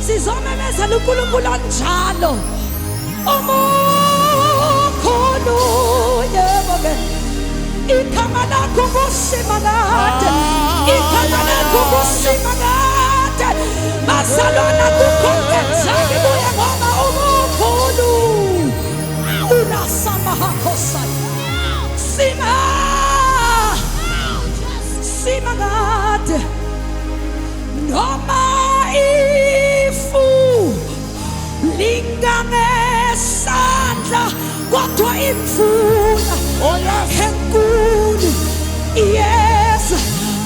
Sizomemeza uNkulunkulu onjalo. Omkhulu yebo ke. Igama lakho kusimangade. Igama lakho kusimangade. Bazalwana kukhonkezake buye ngoba omkhulu. Unasamahakosa. Simangade. Noma ifu lingangesandla kodwa imvula enkulu yes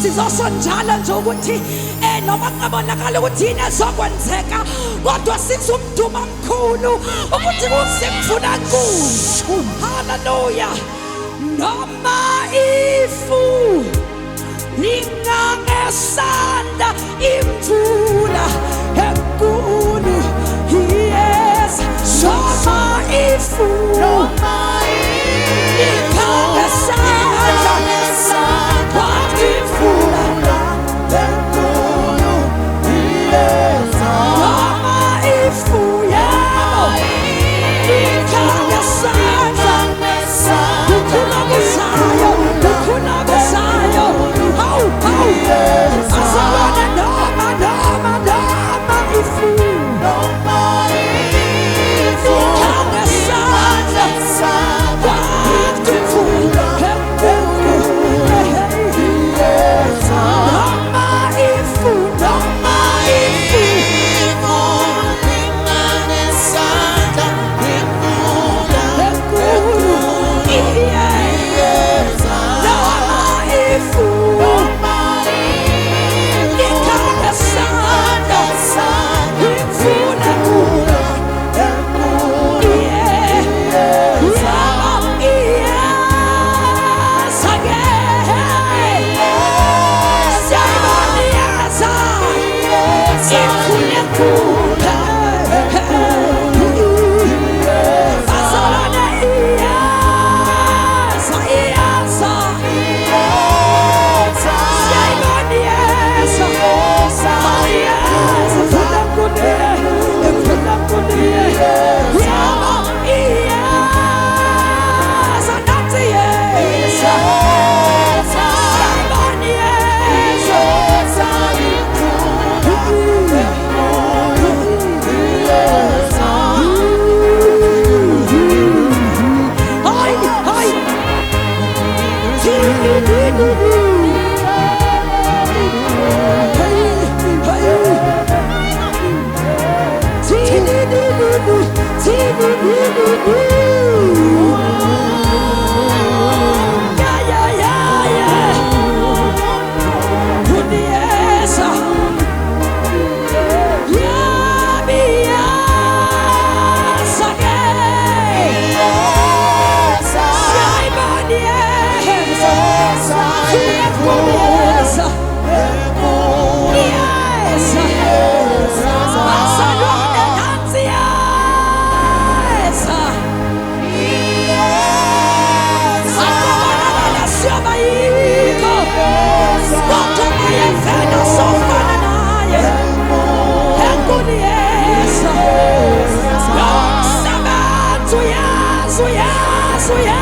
sizosonjala nje ukuthi noma kungabonakala ukuthi yini ezokwenzeka kodwa sithi umdumo omkhulu ukuthi kusemvula enkulu haleluya noma ifu lingangesandla imvula enkulu yes noma ifu lingangesandla imvula enkulu yes noma ifu lingangesandla ukhula besayo Azalwana noma ifu lingangesandla imvula enkulu noma ifu lingangesandla imvula enkulu yes noma ifu Suya,